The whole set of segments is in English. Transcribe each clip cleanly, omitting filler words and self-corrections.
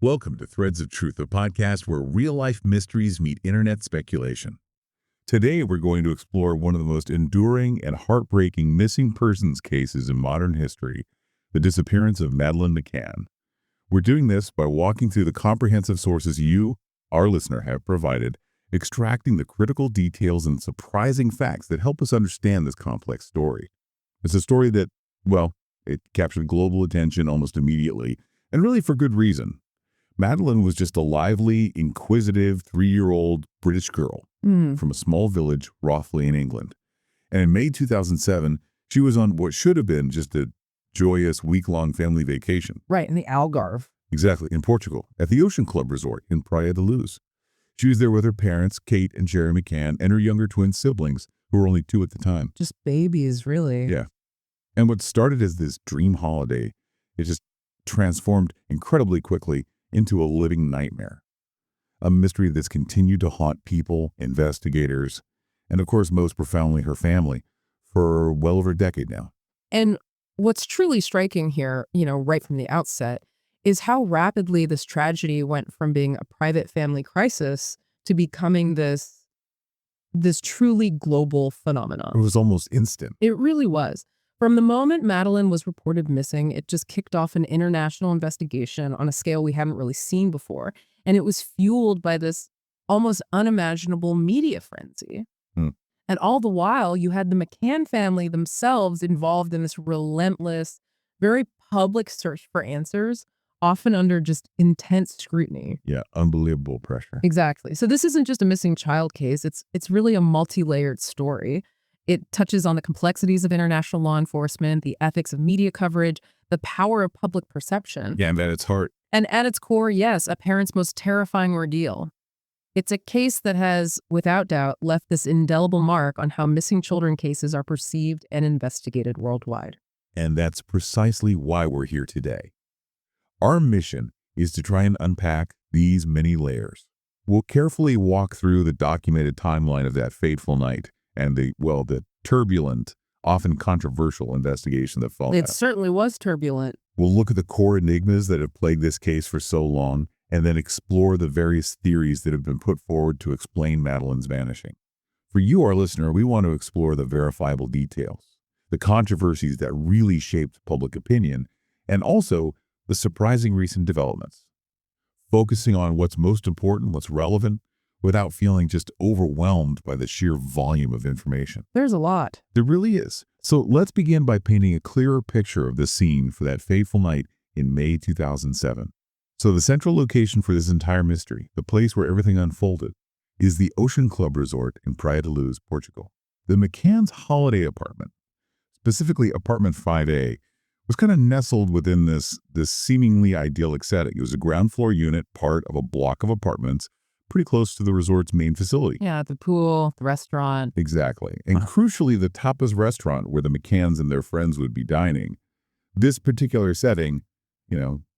Welcome to Threads of Truth, a podcast where real-life mysteries meet internet speculation. Today, we're going to explore one of the most enduring and heartbreaking missing persons cases in modern history, the disappearance of Madeleine McCann. We're doing this by walking through the comprehensive sources you, our listener, have provided, extracting the critical details and surprising facts that help us understand this complex story. It's a story that, well, it captured global attention almost immediately, and really for good reason. Madeleine was just a lively, inquisitive 3-year-old British girl from a small village, Rothley in England. And in May 2007, she was on what should have been just a joyous week-long family vacation. Right, in the Algarve. Exactly, in Portugal, at the Ocean Club Resort in Praia de Luz. She was there with her parents, Kate and Jerry McCann, and her younger twin siblings, who were only 2 at the time. Just babies, really. Yeah. And what started as this dream holiday, it just transformed incredibly quickly into a living nightmare. A mystery that's continued to haunt people, investigators, and of course, most profoundly, her family for well over a decade now. And what's truly striking here, right from the outset, is how rapidly this tragedy went from being a private family crisis to becoming this truly global phenomenon. It was almost instant. It really was. From the moment Madeleine was reported missing, it just kicked off an international investigation on a scale we haven't really seen before. And it was fueled by this almost unimaginable media frenzy. And all the while, you had the McCann family themselves involved in this relentless, very public search for answers, often under just intense scrutiny. Yeah, unbelievable pressure. Exactly. So this isn't just a missing child case. It's really a multi-layered story. It touches on the complexities of international law enforcement, the ethics of media coverage, the power of public perception. Yeah, and at its heart. And at its core, yes, a parent's most terrifying ordeal. It's a case that has, without doubt, left this indelible mark on how missing children cases are perceived and investigated worldwide. And that's precisely why we're here today. Our mission is to try and unpack these many layers. We'll carefully walk through the documented timeline of that fateful night and the turbulent, often controversial investigation that followed. It certainly was turbulent. We'll look at the core enigmas that have plagued this case for so long, and then explore the various theories that have been put forward to explain Madeleine's vanishing. For you, our listener, we want to explore the verifiable details, the controversies that really shaped public opinion, and also the surprising recent developments, focusing on what's most important, what's relevant, without feeling just overwhelmed by the sheer volume of information. There's a lot. There really is. So let's begin by painting a clearer picture of the scene for that fateful night in May 2007. So the central location for this entire mystery, the place where everything unfolded, is the Ocean Club Resort in Praia de Luz, Portugal. The McCann's holiday apartment, specifically apartment 5A, was kind of nestled within this seemingly idyllic setting. It was a ground floor unit, part of a block of apartments, pretty close to the resort's main facility. Yeah, the pool, the restaurant. Exactly. And crucially, the tapas restaurant where the McCanns and their friends would be dining. This particular setting,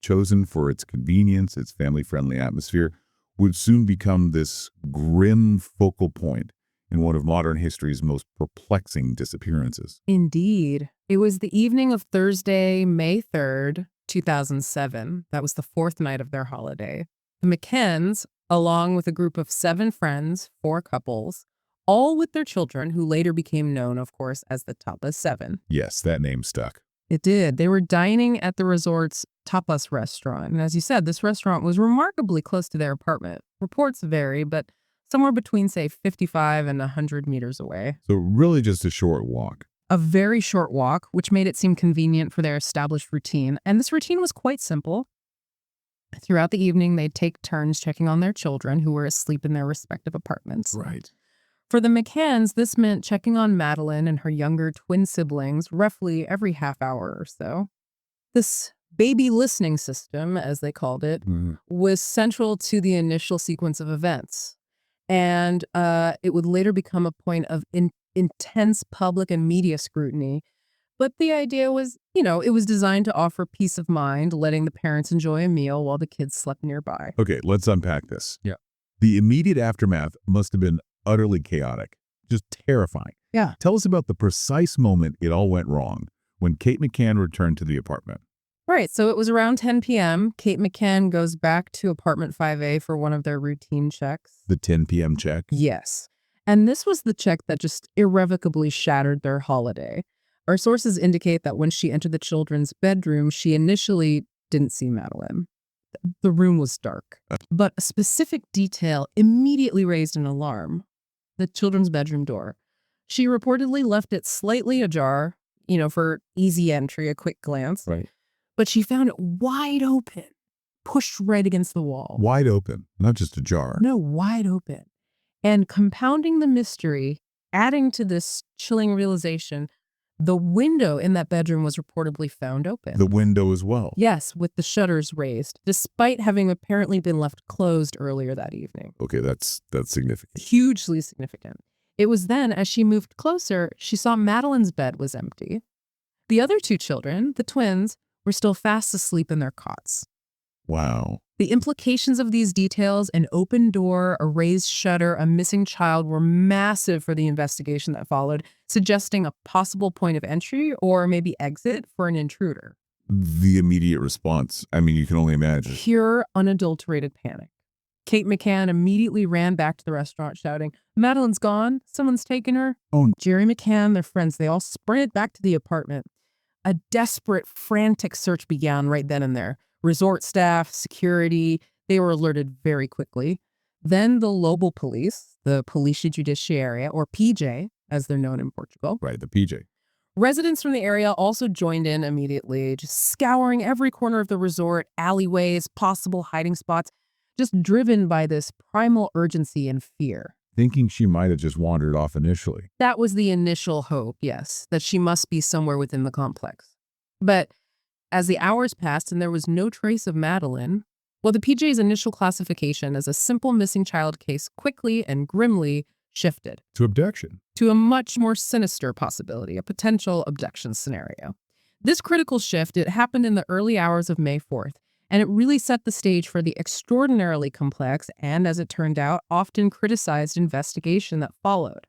chosen for its convenience, its family-friendly atmosphere, would soon become this grim focal point in one of modern history's most perplexing disappearances. Indeed. It was the evening of Thursday, May 3rd, 2007. That was the 4th night of their holiday. The McCanns, along with a group of 7 friends, 4 couples, all with their children, who later became known, of course, as the Tapas 7. Yes, that name stuck. It did. They were dining at the resort's tapas restaurant. And as you said, this restaurant was remarkably close to their apartment. Reports vary, but somewhere between, say, 55 and 100 meters away. So really just a short walk. A very short walk, which made it seem convenient for their established routine. And this routine was quite simple. Throughout the evening, they'd take turns checking on their children who were asleep in their respective apartments. Right. For the McCanns, this meant checking on Madeleine and her younger twin siblings roughly every half hour or so. This baby listening system, as they called it, was central to the initial sequence of events. And it would later become a point of intense public and media scrutiny. But the idea was, it was designed to offer peace of mind, letting the parents enjoy a meal while the kids slept nearby. Okay, let's unpack this. Yeah. The immediate aftermath must have been utterly chaotic, just terrifying. Yeah. Tell us about the precise moment it all went wrong when Kate McCann returned to the apartment. Right, so it was around 10 p.m. Kate McCann goes back to apartment 5A for one of their routine checks. The 10 p.m. check? Yes. And this was the check that just irrevocably shattered their holiday. Our sources indicate that when she entered the children's bedroom, she initially didn't see Madeleine. The room was dark. But a specific detail immediately raised an alarm. The children's bedroom door. She reportedly left it slightly ajar, for easy entry, a quick glance. Right. But she found it wide open, pushed right against the wall. Wide open, not just ajar. No, wide open. And compounding the mystery, adding to this chilling realization, the window in that bedroom was reportedly found open. The window as well? Yes, with the shutters raised, despite having apparently been left closed earlier that evening. Okay, that's significant. Hugely significant. It was then, as she moved closer, she saw Madeleine's bed was empty. The other two children, the twins, were still fast asleep in their cots. Wow. The implications of these details, an open door, a raised shutter, a missing child, were massive for the investigation that followed, suggesting a possible point of entry or maybe exit for an intruder. The immediate response, you can only imagine. Pure, unadulterated panic. Kate McCann immediately ran back to the restaurant shouting, "Madeleine's gone. Someone's taken her." Oh. Jerry McCann, their friends, they all sprinted back to the apartment. A desperate, frantic search began right then and there. Resort staff, security, they were alerted very quickly. Then the local police, the Polícia Judiciária, or PJ, as they're known in Portugal. Right, the PJ. Residents from the area also joined in immediately, just scouring every corner of the resort, alleyways, possible hiding spots, just driven by this primal urgency and fear. Thinking she might have just wandered off initially. That was the initial hope, yes, that she must be somewhere within the complex. But as the hours passed and there was no trace of Madeleine, the PJ's initial classification as a simple missing child case quickly and grimly shifted. To abduction. To a much more sinister possibility, a potential abduction scenario. This critical shift, it happened in the early hours of May 4th, and it really set the stage for the extraordinarily complex and, as it turned out, often criticized investigation that followed,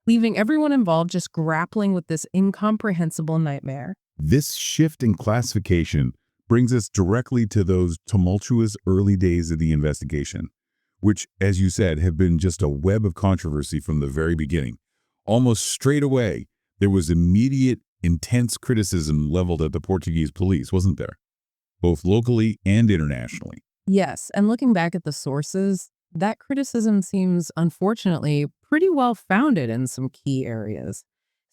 leaving everyone involved just grappling with this incomprehensible nightmare. This shift in classification brings us directly to those tumultuous early days of the investigation, which, as you said, have been just a web of controversy from the very beginning. Almost straight away, there was immediate, intense criticism leveled at the Portuguese police, wasn't there? Both locally and internationally. Yes, and looking back at the sources, that criticism seems, unfortunately, pretty well founded in some key areas.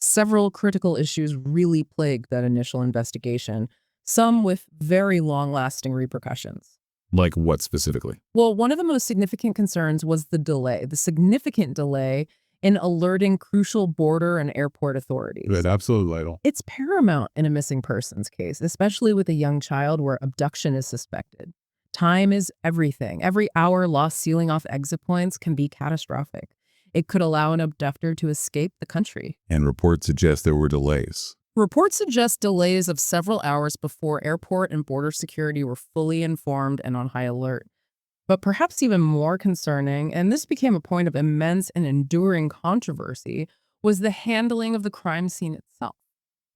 Several critical issues really plagued that initial investigation, some with very long-lasting repercussions. Like what specifically? One of the most significant concerns was the significant delay in alerting crucial border and airport authorities. Right, absolutely vital. It's paramount in a missing persons case, especially with a young child where abduction is suspected. Time is everything. Every hour lost sealing off exit points can be catastrophic. It could allow an abductor to escape the country. And reports suggest there were delays. Reports suggest delays of several hours before airport and border security were fully informed and on high alert. But perhaps even more concerning, and this became a point of immense and enduring controversy, was the handling of the crime scene itself.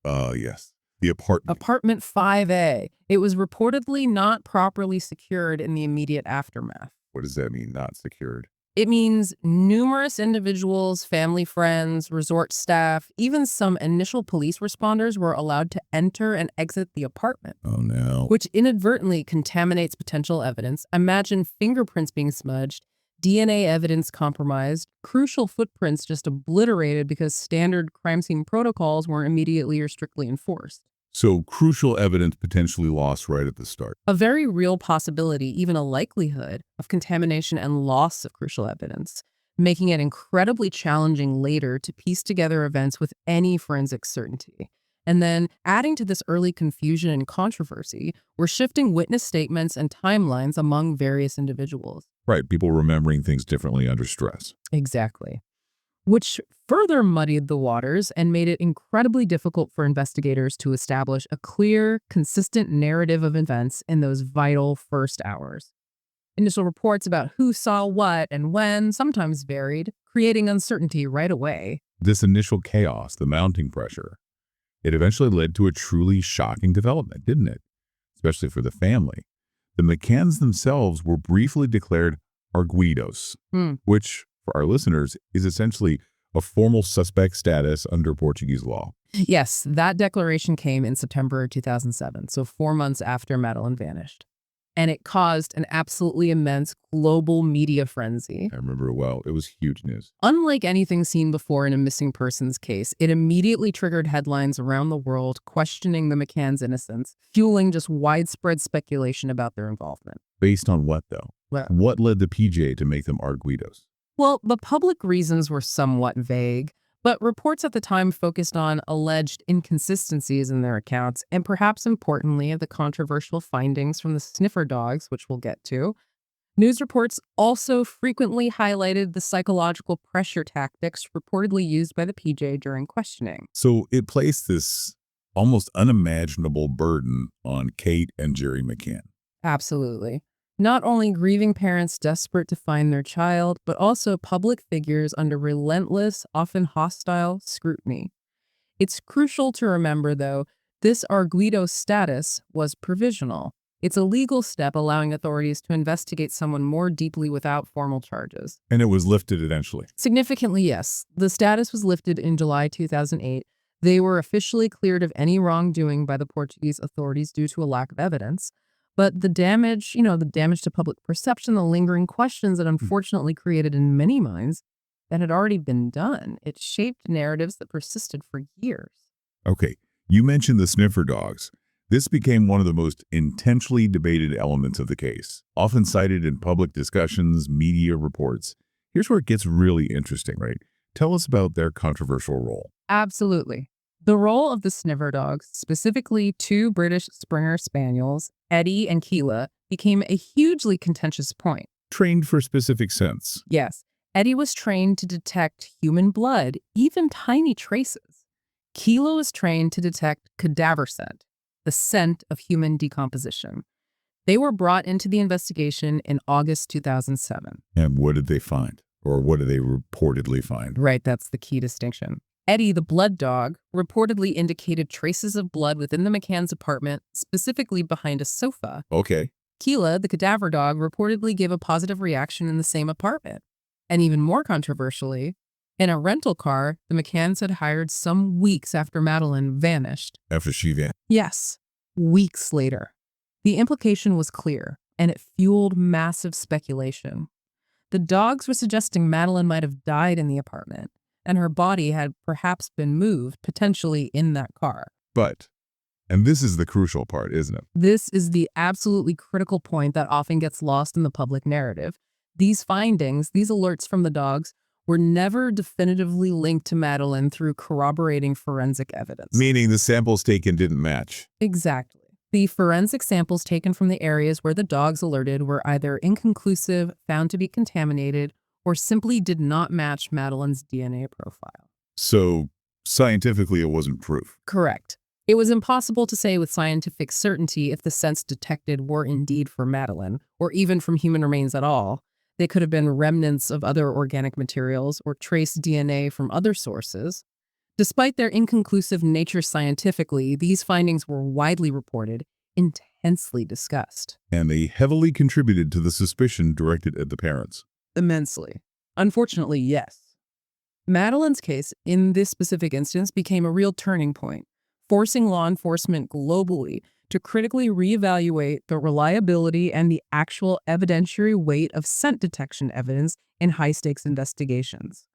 Yes. The apartment. Apartment 5A. It was reportedly not properly secured in the immediate aftermath. What does that mean, not secured? It means numerous individuals, family, friends, resort staff, even some initial police responders were allowed to enter and exit the apartment. Oh, no. Which inadvertently contaminates potential evidence. Imagine fingerprints being smudged, DNA evidence compromised, crucial footprints just obliterated because standard crime scene protocols weren't immediately or strictly enforced. So crucial evidence potentially lost right at the start. A very real possibility, even a likelihood, of contamination and loss of crucial evidence, making it incredibly challenging later to piece together events with any forensic certainty. And then, adding to this early confusion and controversy, we're shifting witness statements and timelines among various individuals. Right, people remembering things differently under stress. Exactly. Which further muddied the waters and made it incredibly difficult for investigators to establish a clear, consistent narrative of events in those vital first hours. Initial reports about who saw what and when sometimes varied, creating uncertainty right away. This initial chaos, the mounting pressure, it eventually led to a truly shocking development, didn't it? especially for the family. The McCanns themselves were briefly declared arguidos, which, for our listeners, is essentially a formal suspect status under Portuguese law. Yes, that declaration came in September 2007, so 4 months after Madeleine vanished. And it caused an absolutely immense global media frenzy. I remember it well. It was huge news. Unlike anything seen before in a missing persons case, it immediately triggered headlines around the world questioning the McCann's innocence, fueling just widespread speculation about their involvement. Based on what, though? What led the PJ to make them arguidos? Well, the public reasons were somewhat vague, but reports at the time focused on alleged inconsistencies in their accounts and perhaps importantly, the controversial findings from the sniffer dogs, which we'll get to. News reports also frequently highlighted the psychological pressure tactics reportedly used by the PJ during questioning. So it placed this almost unimaginable burden on Kate and Jerry McCann. Absolutely. Not only grieving parents desperate to find their child, but also public figures under relentless, often hostile scrutiny. It's crucial to remember, though, this arguido status was provisional. It's a legal step allowing authorities to investigate someone more deeply without formal charges. And it was lifted eventually. Significantly, yes. The status was lifted in July 2008. They were officially cleared of any wrongdoing by the Portuguese authorities due to a lack of evidence. But the damage to public perception, the lingering questions that unfortunately created in many minds that had already been done, it shaped narratives that persisted for years. Okay, you mentioned the sniffer dogs. This became one of the most intensely debated elements of the case, often cited in public discussions, media reports. Here's where it gets really interesting, right? Tell us about their controversial role. Absolutely. The role of the sniffer dogs, specifically 2 British Springer Spaniels, Eddie and Keela, became a hugely contentious point. Trained for specific scents. Yes, Eddie was trained to detect human blood, even tiny traces. Keela was trained to detect cadaver scent, the scent of human decomposition. They were brought into the investigation in August 2007. And what did they find? Or what did they reportedly find? Right, that's the key distinction. Eddie, the blood dog, reportedly indicated traces of blood within the McCann's apartment, specifically behind a sofa. Okay. Keela, the cadaver dog, reportedly gave a positive reaction in the same apartment. And even more controversially, in a rental car, the McCanns had hired some weeks after Madeleine vanished. After she vanished? Yes, weeks later. The implication was clear, and it fueled massive speculation. The dogs were suggesting Madeleine might have died in the apartment, and her body had perhaps been moved, potentially in that car. But, and this is the crucial part, isn't it? This is the absolutely critical point that often gets lost in the public narrative. These findings, these alerts from the dogs, were never definitively linked to Madeleine through corroborating forensic evidence. Meaning the samples taken didn't match. Exactly. The forensic samples taken from the areas where the dogs alerted were either inconclusive, found to be contaminated, or simply did not match Madeleine's DNA profile. So, scientifically, it wasn't proof. Correct. It was impossible to say with scientific certainty if the scents detected were indeed from Madeleine, or even from human remains at all. They could have been remnants of other organic materials or trace DNA from other sources. Despite their inconclusive nature scientifically, these findings were widely reported, intensely discussed. And they heavily contributed to the suspicion directed at the parents. Immensely. Unfortunately, yes. Madeleine's case, in this specific instance, became a real turning point, forcing law enforcement globally to critically reevaluate the reliability and the actual evidentiary weight of scent detection evidence in high-stakes investigations.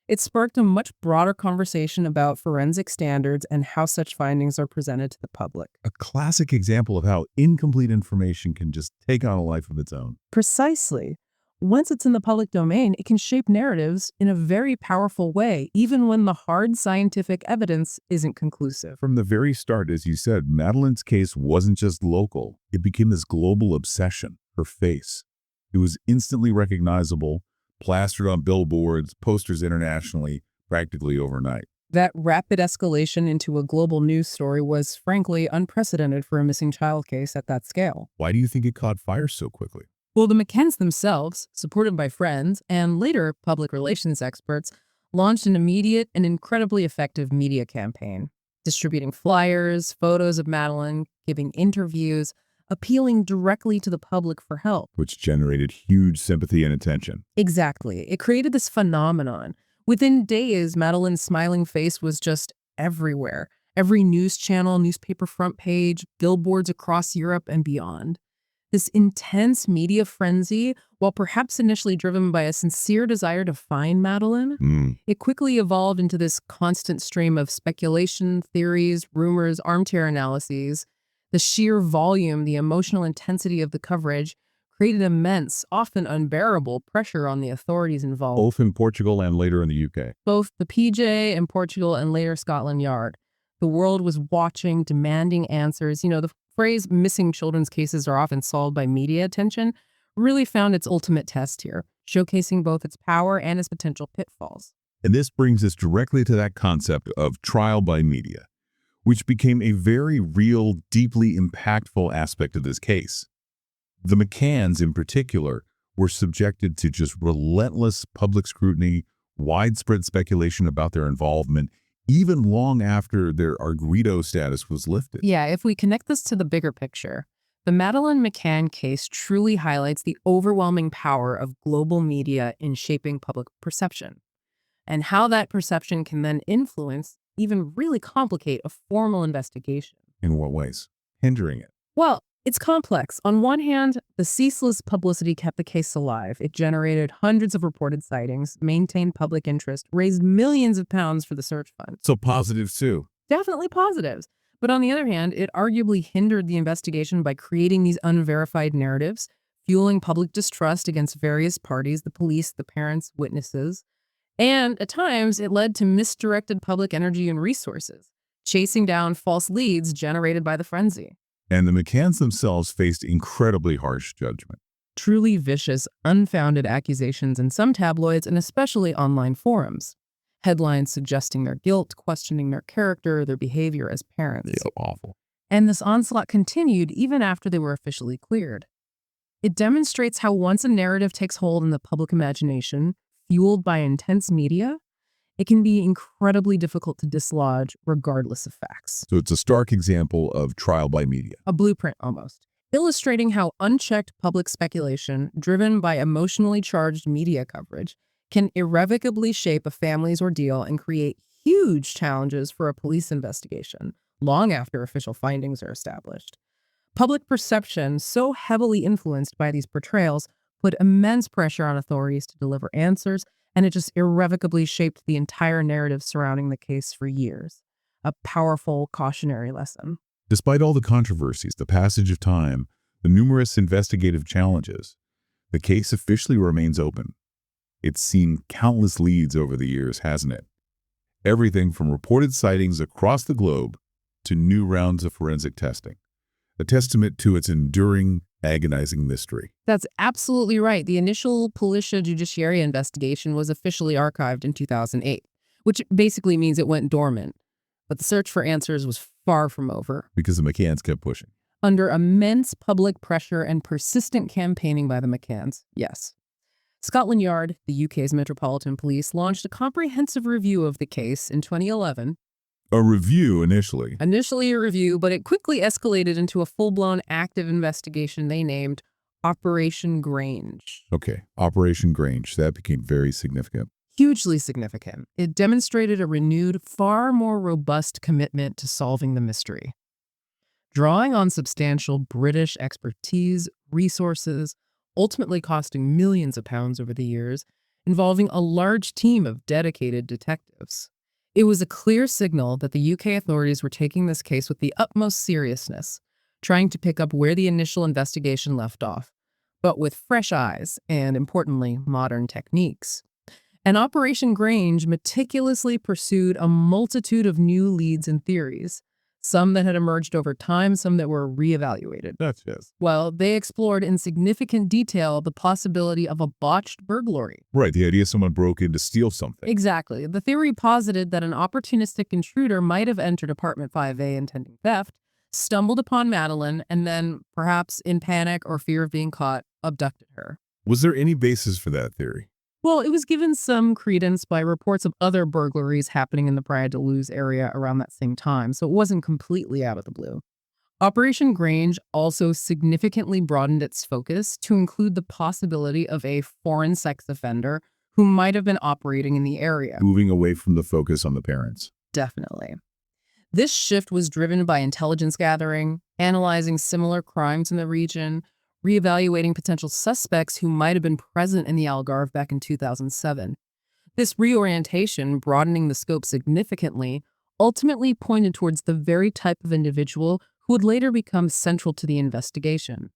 It sparked a much broader conversation about forensic standards and how such findings are presented to the public. A classic example of how incomplete information can just take on a life of its own. Precisely. Once it's in the public domain, it can shape narratives in a very powerful way, even when the hard scientific evidence isn't conclusive. From the very start, as you said, Madeleine's case wasn't just local. It became this global obsession, her face. It was instantly recognizable, plastered on billboards, posters internationally, practically overnight. That rapid escalation into a global news story was, frankly, unprecedented for a missing child case at that scale. Why do you think it caught fire so quickly? Well, the McCanns themselves, supported by friends and later public relations experts, launched an immediate and incredibly effective media campaign, distributing flyers, photos of Madeleine, giving interviews, appealing directly to the public for help. Which generated huge sympathy and attention. Exactly. It created this phenomenon. Within days, Madeleine's smiling face was just everywhere. Every news channel, newspaper front page, billboards across Europe and beyond. This intense media frenzy, while perhaps initially driven by a sincere desire to find Madeleine, it quickly evolved into this constant stream of speculation, theories, rumors, armchair analyses. The sheer volume, the emotional intensity of the coverage created immense, often unbearable pressure on the authorities involved. Both in Portugal and later in the UK. Both the PJ in Portugal and later Scotland Yard. The world was watching, demanding answers. The phrase missing children's cases are often solved by media attention really found its ultimate test here, showcasing both its power and its potential pitfalls. And this brings us directly to that concept of trial by media, which became a very real, deeply impactful aspect of this case. The McCanns, in particular, were subjected to just relentless public scrutiny, widespread speculation about their involvement, even long after their arguido status was lifted. Yeah, if we connect this to the bigger picture, the Madeleine McCann case truly highlights the overwhelming power of global media in shaping public perception, and how that perception can then influence, even really complicate, a formal investigation. In what ways? Hindering it. Well, it's complex. On one hand, the ceaseless publicity kept the case alive. It generated hundreds of reported sightings, maintained public interest, raised millions of pounds for the search fund. So positives too. Definitely positives. But on the other hand, it arguably hindered the investigation by creating these unverified narratives, fueling public distrust against various parties, the police, the parents, witnesses. And at times, it led to misdirected public energy and resources, chasing down false leads generated by the frenzy. And the McCanns themselves faced incredibly harsh judgment. Truly vicious, unfounded accusations in some tabloids and especially online forums. Headlines suggesting their guilt, questioning their character, their behavior as parents. Yeah, awful. And this onslaught continued even after they were officially cleared. It demonstrates how once a narrative takes hold in the public imagination, fueled by intense media, it can be incredibly difficult to dislodge regardless of facts. So it's a stark example of trial by media. A blueprint almost, illustrating how unchecked public speculation, driven by emotionally charged media coverage, can irrevocably shape a family's ordeal and create huge challenges for a police investigation long after official findings are established. Public perception, so heavily influenced by these portrayals, put immense pressure on authorities to deliver answers, and it just irrevocably shaped the entire narrative surrounding the case for years. A powerful cautionary lesson. Despite all the controversies, the passage of time, the numerous investigative challenges, the case officially remains open. It's seen countless leads over the years, hasn't it? Everything from reported sightings across the globe to new rounds of forensic testing. A testament to its enduring, agonizing mystery. That's absolutely right. The initial Policia Judiciaria investigation was officially archived in 2008, which basically means it went dormant. But the search for answers was far from over. Because the McCanns kept pushing. Under immense public pressure and persistent campaigning by the McCanns, yes. Scotland Yard, the UK's Metropolitan Police, launched a comprehensive review of the case in 2011. A review initially. Initially a review, but it quickly escalated into a full-blown active investigation they named Operation Grange. Okay, Operation Grange. That became very significant. Hugely significant. It demonstrated a renewed, far more robust commitment to solving the mystery. Drawing on substantial British expertise, resources, ultimately costing millions of pounds over the years, involving a large team of dedicated detectives. It was a clear signal that the UK authorities were taking this case with the utmost seriousness, trying to pick up where the initial investigation left off, but with fresh eyes and, importantly, modern techniques. And Operation Grange meticulously pursued a multitude of new leads and theories, some that had emerged over time, some that were reevaluated. That's yes. Well, they explored in significant detail the possibility of a botched burglary. Right, the idea someone broke in to steal something. Exactly. The theory posited that an opportunistic intruder might have entered apartment 5A intending theft, stumbled upon Madeleine, and then, perhaps in panic or fear of being caught, abducted her. Was there any basis for that theory? Well, it was given some credence by reports of other burglaries happening in the Praia de Luz area around that same time, so it wasn't completely out of the blue. Operation Grange also significantly broadened its focus to include the possibility of a foreign sex offender who might have been operating in the area. Moving away from the focus on the parents. Definitely. This shift was driven by intelligence gathering, analyzing similar crimes in the region, reevaluating potential suspects who might have been present in the Algarve back in 2007. This reorientation, broadening the scope significantly, ultimately pointed towards the very type of individual who would later become central to the investigation.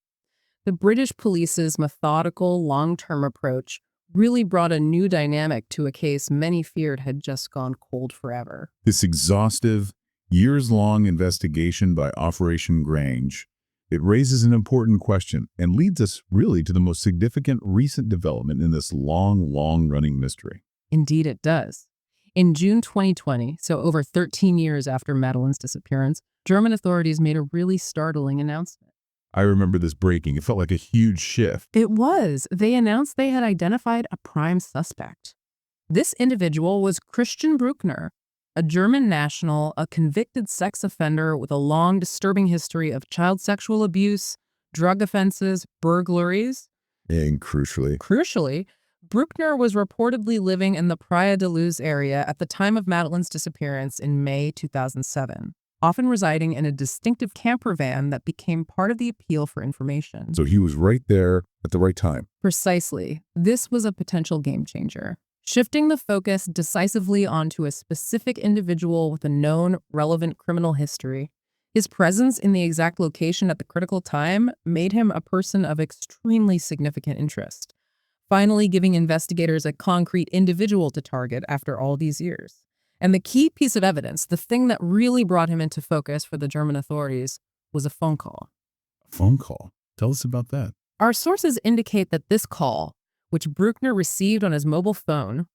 The British police's methodical, long-term approach really brought a new dynamic to a case many feared had just gone cold forever. This exhaustive, years-long investigation by Operation Grange, it raises an important question and leads us really to the most significant recent development in this long-running mystery. Indeed, it does. In June 2020, so over 13 years after Madeleine's disappearance, German authorities made a really startling announcement. I remember this breaking. It felt like a huge shift. It was. They announced they had identified a prime suspect. This individual was Christian Bruckner, a German national, a convicted sex offender with a long, disturbing history of child sexual abuse, drug offenses, burglaries. And crucially, Bruckner was reportedly living in the Praia de Luz area at the time of Madeleine's disappearance in May 2007, often residing in a distinctive camper van that became part of the appeal for information. so he was right there at the right time. Precisely. This was a potential game changer, shifting the focus decisively onto a specific individual with a known, relevant criminal history. His presence in the exact location at the critical time made him a person of extremely significant interest, finally giving investigators a concrete individual to target after all these years. And the key piece of evidence, the thing that really brought him into focus for the German authorities, was a phone call. A phone call? Tell us about that. Our sources indicate that this call, which Bruckner received on his mobile phone,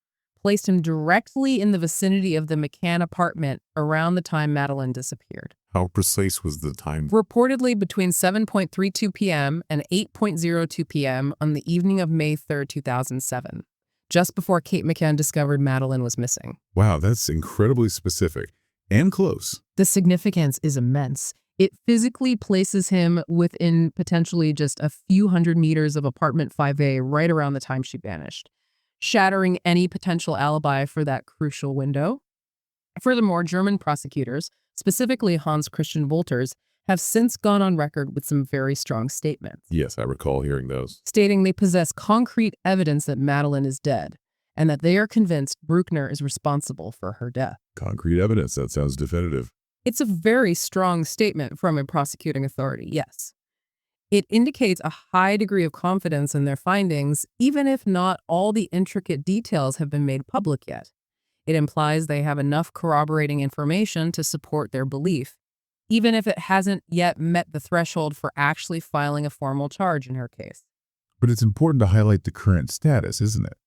placed him directly in the vicinity of the McCann apartment around the time Madeleine disappeared. How precise was the time? Reportedly between 7:32 p.m. and 8:02 p.m. on the evening of May 3rd, 2007, just before Kate McCann discovered Madeleine was missing. Wow, that's incredibly specific and close. The significance is immense. It physically places him within potentially just a few hundred meters of apartment 5A right around the time she vanished, shattering any potential alibi for that crucial window. Furthermore, German prosecutors, specifically Hans Christian Wolters, have since gone on record with some very strong statements, Yes, I recall hearing those. stating they possess concrete evidence that Madeleine is dead and that they are convinced Bruckner is responsible for her death. Concrete evidence. That sounds definitive. It's a very strong statement from a prosecuting authority, yes. It indicates a high degree of confidence in their findings, even if not all the intricate details have been made public yet. It implies they have enough corroborating information to support their belief, even if it hasn't yet met the threshold for actually filing a formal charge in her case. But it's important to highlight the current status, isn't it?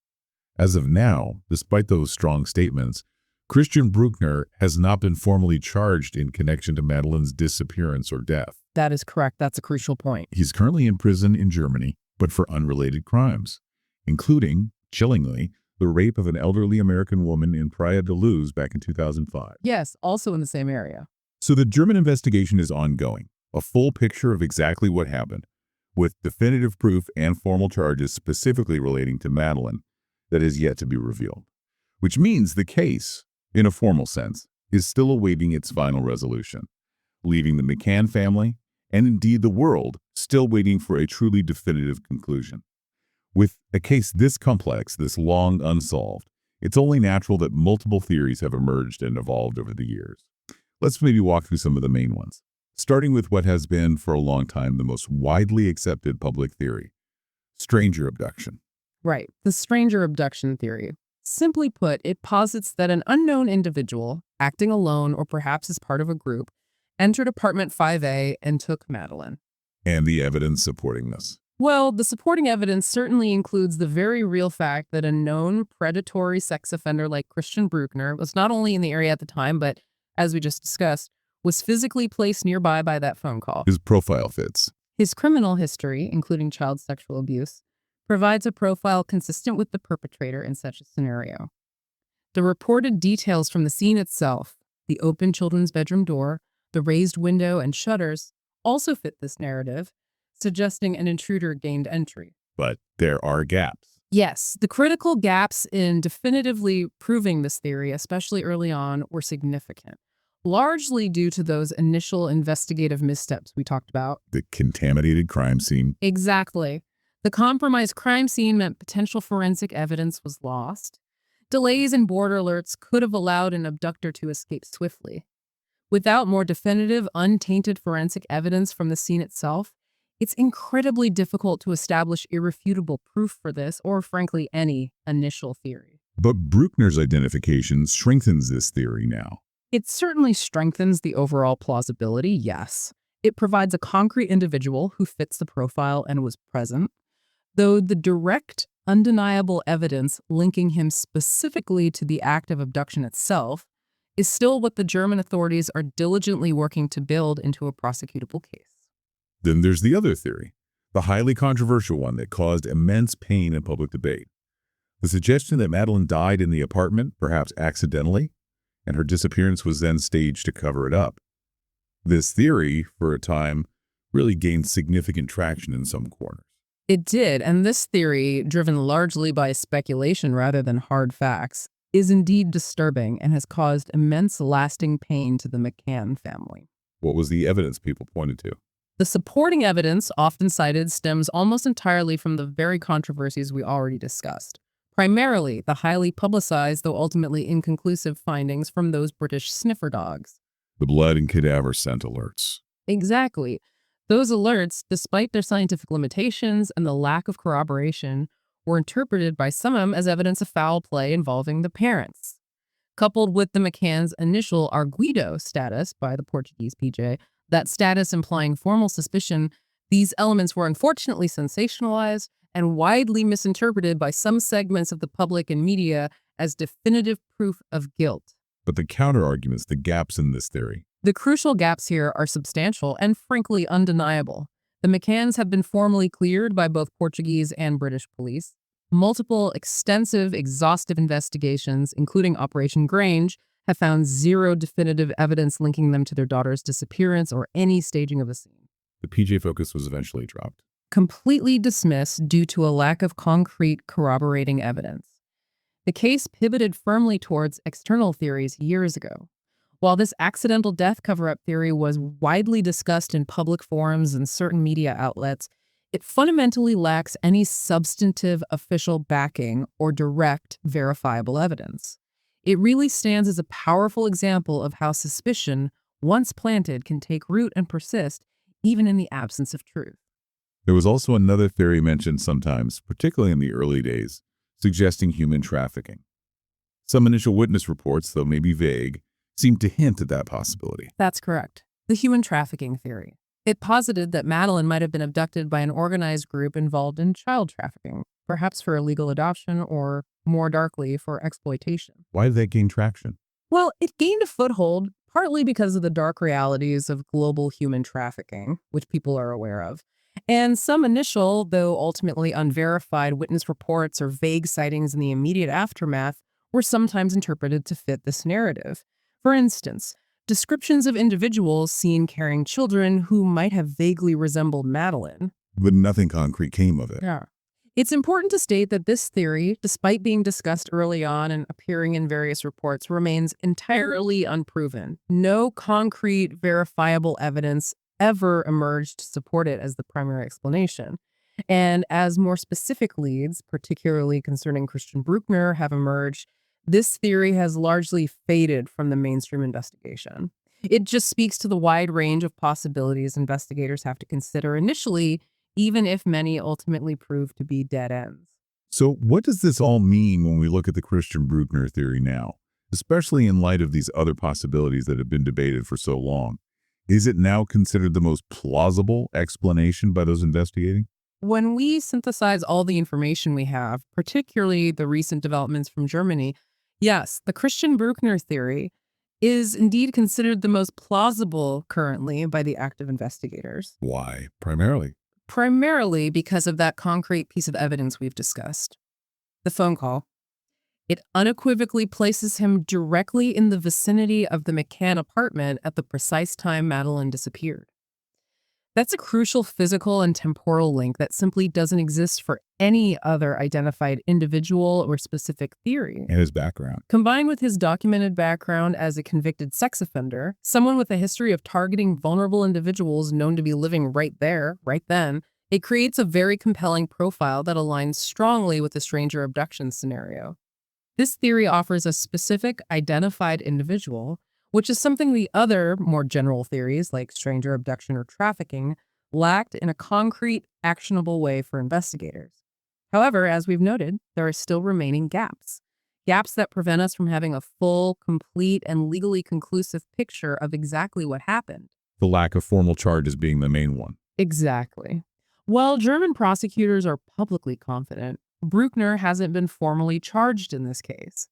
As of now, despite those strong statements, Christian Bruckner has not been formally charged in connection to Madeleine's disappearance or death. That is correct. That's a crucial point. He's currently in prison in Germany, but for unrelated crimes, including, chillingly, the rape of an elderly American woman in Praia de Luz back in 2005. Yes, also in the same area. So the German investigation is ongoing, a full picture of exactly what happened, with definitive proof and formal charges specifically relating to Madeleine that is yet to be revealed. Which means the case, in a formal sense, is still awaiting its final resolution, leaving the McCann family, and indeed the world, still waiting for a truly definitive conclusion. With a case this complex, this long unsolved, it's only natural that multiple theories have emerged and evolved over the years. Let's maybe walk through some of the main ones, starting with what has been for a long time the most widely accepted public theory, stranger abduction. Right, the stranger abduction theory. Simply put, it posits that an unknown individual, acting alone or perhaps as part of a group, entered apartment 5A and took Madeleine. And the evidence supporting this. Well, the supporting evidence certainly includes the very real fact that a known predatory sex offender like Christian Bruckner was not only in the area at the time, but, as we just discussed, was physically placed nearby by that phone call. His profile fits. His criminal history, including child sexual abuse, provides a profile consistent with the perpetrator in such a scenario. The reported details from the scene itself, the open children's bedroom door, the raised window and shutters, also fit this narrative, suggesting an intruder gained entry. But there are gaps. Yes, the critical gaps in definitively proving this theory, especially early on, were significant, largely due to those initial investigative missteps we talked about. The contaminated crime scene. Exactly. The compromised crime scene meant potential forensic evidence was lost. Delays in border alerts could have allowed an abductor to escape swiftly. Without more definitive, untainted forensic evidence from the scene itself, it's incredibly difficult to establish irrefutable proof for this, or frankly, any initial theory. But Bruckner's identification strengthens this theory now. It certainly strengthens the overall plausibility, yes. It provides a concrete individual who fits the profile and was present, though the direct, undeniable evidence linking him specifically to the act of abduction itself is still what the German authorities are diligently working to build into a prosecutable case. Then there's the other theory, the highly controversial one that caused immense pain and public debate. The suggestion that Madeleine died in the apartment, perhaps accidentally, and her disappearance was then staged to cover it up. This theory, for a time, really gained significant traction in some corners. It did, and this theory, driven largely by speculation rather than hard facts, is indeed disturbing and has caused immense lasting pain to the McCann family. What was the evidence people pointed to? The supporting evidence, often cited, stems almost entirely from the very controversies we already discussed. Primarily, the highly publicized, though ultimately inconclusive, findings from those British sniffer dogs. The blood and cadaver scent alerts. Exactly. Those alerts, despite their scientific limitations and the lack of corroboration, were interpreted by some as evidence of foul play involving the parents. Coupled with the McCann's initial arguido status by the Portuguese PJ, that status implying formal suspicion, these elements were unfortunately sensationalized and widely misinterpreted by some segments of the public and media as definitive proof of guilt. But the counter-arguments, the gaps in this theory. The crucial gaps here are substantial and frankly undeniable. The McCanns have been formally cleared by both Portuguese and British police. Multiple, extensive, exhaustive investigations, including Operation Grange, have found zero definitive evidence linking them to their daughter's disappearance or any staging of a scene. The PJ focus was eventually dropped. Completely dismissed due to a lack of concrete corroborating evidence. The case pivoted firmly towards external theories years ago. While this accidental death cover-up theory was widely discussed in public forums and certain media outlets, it fundamentally lacks any substantive official backing or direct verifiable evidence. It really stands as a powerful example of how suspicion, once planted, can take root and persist, even in the absence of truth. There was also another theory mentioned sometimes, particularly in the early days, suggesting human trafficking. Some initial witness reports, though maybe vague, seemed to hint at that possibility. That's correct. The human trafficking theory. It posited that Madeleine might have been abducted by an organized group involved in child trafficking, perhaps for illegal adoption or, more darkly, for exploitation. Why did that gain traction? Well, it gained a foothold partly because of the dark realities of global human trafficking, which people are aware of, and some initial, though ultimately unverified, witness reports or vague sightings in the immediate aftermath were sometimes interpreted to fit this narrative. For instance, descriptions of individuals seen carrying children who might have vaguely resembled Madeleine. But nothing concrete came of it. Yeah. It's important to state that this theory, despite being discussed early on and appearing in various reports, remains entirely unproven. No concrete, verifiable evidence ever emerged to support it as the primary explanation. And as more specific leads, particularly concerning Christian Bruckner, have emerged, this theory has largely faded from the mainstream investigation. It just speaks to the wide range of possibilities investigators have to consider initially, even if many ultimately prove to be dead ends. So what does this all mean when we look at the Christian Bruckner theory now, especially in light of these other possibilities that have been debated for so long? Is it now considered the most plausible explanation by those investigating? When we synthesize all the information we have, particularly the recent developments from Germany, yes, the Christian Bruckner theory is indeed considered the most plausible currently by the active investigators. Why, primarily? Primarily because of that concrete piece of evidence we've discussed. The phone call. It unequivocally places him directly in the vicinity of the McCann apartment at the precise time Madeleine disappeared. That's a crucial physical and temporal link that simply doesn't exist for any other identified individual or specific theory. And his background. Combined with his documented background as a convicted sex offender, someone with a history of targeting vulnerable individuals known to be living right there, right then, it creates a very compelling profile that aligns strongly with the stranger abduction scenario. This theory offers a specific identified individual, which is something the other, more general theories like stranger abduction or trafficking lacked in a concrete, actionable way for investigators. However, as we've noted, there are still remaining gaps. Gaps that prevent us from having a full, complete, and legally conclusive picture of exactly what happened. The lack of formal charges being the main one. Exactly. While German prosecutors are publicly confident, Bruckner hasn't been formally charged in this case.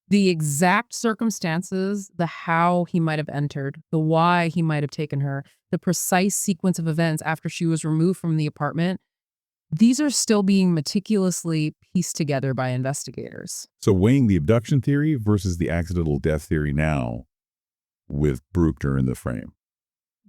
The exact circumstances, the how he might have entered, the why he might have taken her, the precise sequence of events after she was removed from the apartment, these are still being meticulously pieced together by investigators. So weighing the abduction theory versus the accidental death theory now with Bruckner in the frame.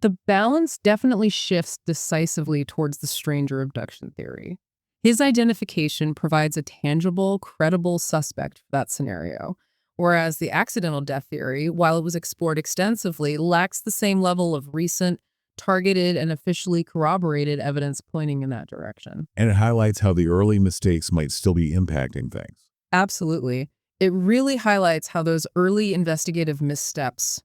The balance definitely shifts decisively towards the stranger abduction theory. His identification provides a tangible, credible suspect for that scenario, whereas the accidental death theory, while it was explored extensively, lacks the same level of recent, targeted, and officially corroborated evidence pointing in that direction. And it highlights how the early mistakes might still be impacting things. Absolutely. It really highlights how those early investigative missteps,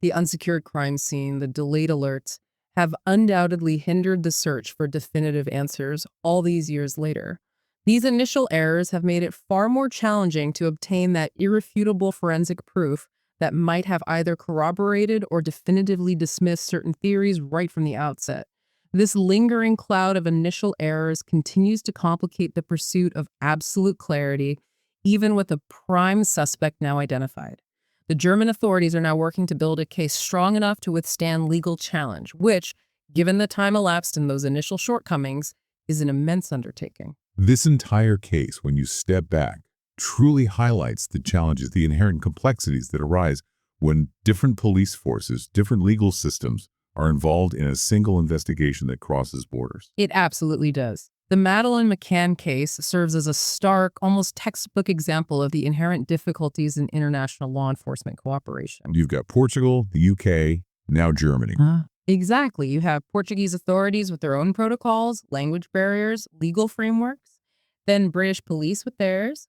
the unsecured crime scene, the delayed alerts, have undoubtedly hindered the search for definitive answers all these years later. These initial errors have made it far more challenging to obtain that irrefutable forensic proof that might have either corroborated or definitively dismissed certain theories right from the outset. This lingering cloud of initial errors continues to complicate the pursuit of absolute clarity, even with a prime suspect now identified. The German authorities are now working to build a case strong enough to withstand legal challenge, which, given the time elapsed and those initial shortcomings, is an immense undertaking. This entire case, when you step back, truly highlights the challenges, the inherent complexities that arise when different police forces, different legal systems are involved in a single investigation that crosses borders. It absolutely does. The Madeleine McCann case serves as a stark, almost textbook example of the inherent difficulties in international law enforcement cooperation. You've got Portugal, the UK, now Germany. Exactly. You have Portuguese authorities with their own protocols, language barriers, legal frameworks, then British police with theirs,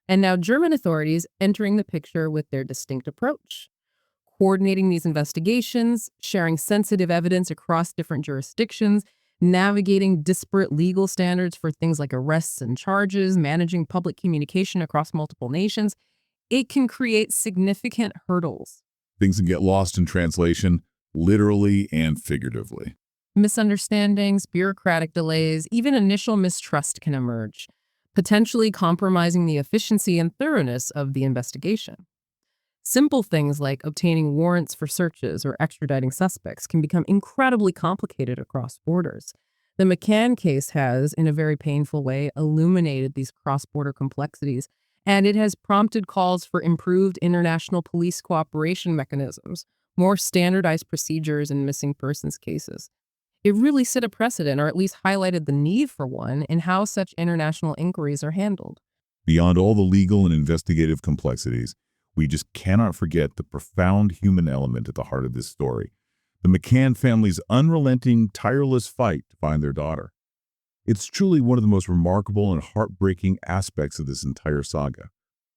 and now German authorities entering the picture with their distinct approach. Coordinating these investigations, sharing sensitive evidence across different jurisdictions, navigating disparate legal standards for things like arrests and charges, managing public communication across multiple nations, it can create significant hurdles. Things can get lost in translation, literally and figuratively. Misunderstandings, bureaucratic delays, even initial mistrust can emerge, potentially compromising the efficiency and thoroughness of the investigation. Simple things like obtaining warrants for searches or extraditing suspects can become incredibly complicated across borders. The McCann case has, in a very painful way, illuminated these cross-border complexities, and it has prompted calls for improved international police cooperation mechanisms, more standardized procedures in missing persons cases. It really set a precedent, or at least highlighted the need for one, in how such international inquiries are handled. Beyond all the legal and investigative complexities, we just cannot forget the profound human element at the heart of this story. The McCann family's unrelenting, tireless fight to find their daughter. It's truly one of the most remarkable and heartbreaking aspects of this entire saga.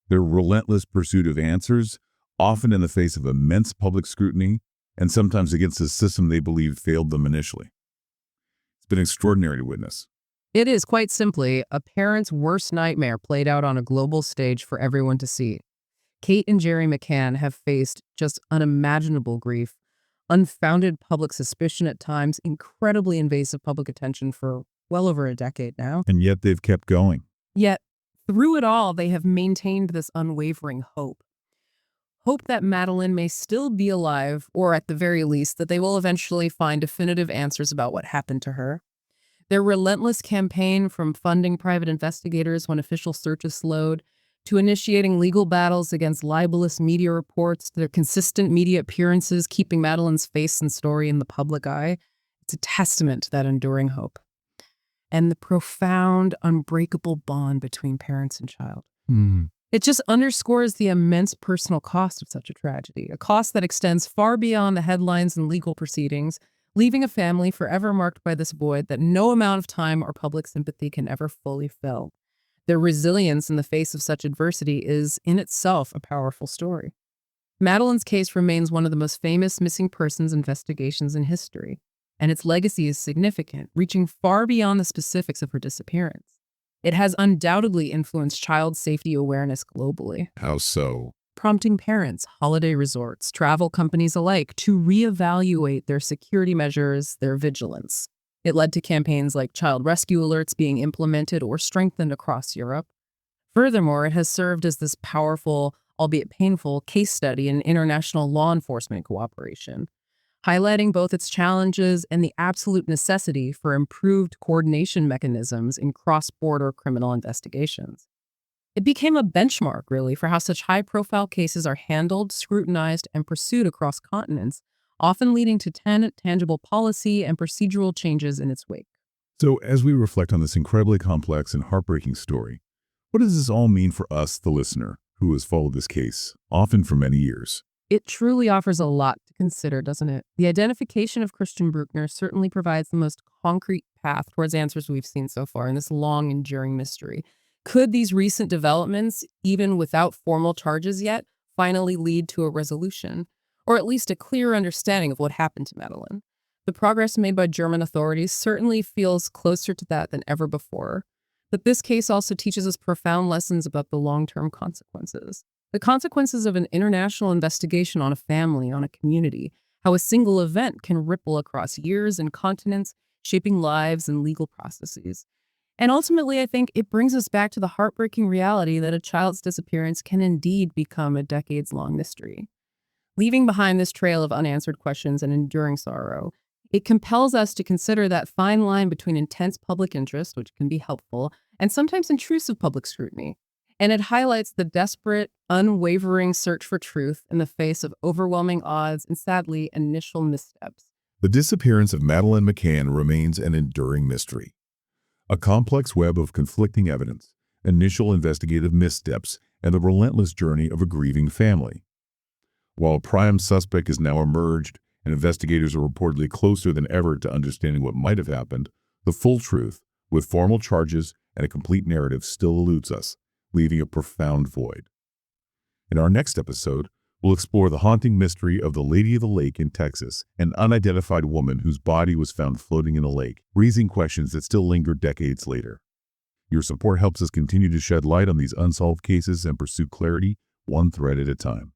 Their relentless pursuit of answers, often in the face of immense public scrutiny, and sometimes against a system they believe failed them initially. It's been extraordinary to witness. It is, quite simply, a parent's worst nightmare played out on a global stage for everyone to see. Kate and Jerry McCann have faced just unimaginable grief, unfounded public suspicion at times, incredibly invasive public attention for well over a decade now. And yet they've kept going. Yet, through it all, they have maintained this unwavering hope. Hope that Madeleine may still be alive, or at the very least, that they will eventually find definitive answers about what happened to her. Their relentless campaign, from funding private investigators when official searches slowed, to initiating legal battles against libelous media reports, to their consistent media appearances keeping Madeleine's face and story in the public eye, It's a testament to that enduring hope and the profound, unbreakable bond between parents and child. It just underscores the immense personal cost of such a tragedy, a cost that extends far beyond the headlines and legal proceedings, leaving a family forever marked by this void that no amount of time or public sympathy can ever fully fill. Their resilience in the face of such adversity is, in itself, a powerful story. Madeleine's case remains one of the most famous missing persons investigations in history, and its legacy is significant, reaching far beyond the specifics of her disappearance. It has undoubtedly influenced child safety awareness globally, How so? prompting parents, holiday resorts, travel companies alike to reevaluate their security measures, their vigilance. It led to campaigns like child rescue alerts being implemented or strengthened across Europe. Furthermore, it has served as this powerful, albeit painful, case study in international law enforcement cooperation, highlighting both its challenges and the absolute necessity for improved coordination mechanisms in cross-border criminal investigations. It became a benchmark, really, for how such high-profile cases are handled, scrutinized, and pursued across continents, often leading to tangible policy and procedural changes in its wake. So, as we reflect on this incredibly complex and heartbreaking story, what does this all mean for us, the listener, who has followed this case, often for many years? It truly offers a lot to consider, doesn't it? The identification of Christian Bruckner certainly provides the most concrete path towards answers we've seen so far in this long, enduring mystery. Could these recent developments, even without formal charges yet, finally lead to a resolution, or at least a clearer understanding of what happened to Madeleine? The progress made by German authorities certainly feels closer to that than ever before. But this case also teaches us profound lessons about the long-term consequences. The consequences of an international investigation on a family, on a community, how a single event can ripple across years and continents, shaping lives and legal processes. And ultimately, I think it brings us back to the heartbreaking reality that a child's disappearance can indeed become a decades-long mystery. Leaving behind this trail of unanswered questions and enduring sorrow, it compels us to consider that fine line between intense public interest, which can be helpful, and sometimes intrusive public scrutiny. And it highlights the desperate, unwavering search for truth in the face of overwhelming odds and, sadly, initial missteps. The disappearance of Madeleine McCann remains an enduring mystery. A complex web of conflicting evidence, initial investigative missteps, and the relentless journey of a grieving family. While a prime suspect has now emerged and investigators are reportedly closer than ever to understanding what might have happened, the full truth, with formal charges and a complete narrative, still eludes us, leaving a profound void. In our next episode, we'll explore the haunting mystery of the Lady of the Lake in Texas, an unidentified woman whose body was found floating in a lake, raising questions that still linger decades later. Your support helps us continue to shed light on these unsolved cases and pursue clarity, one thread at a time.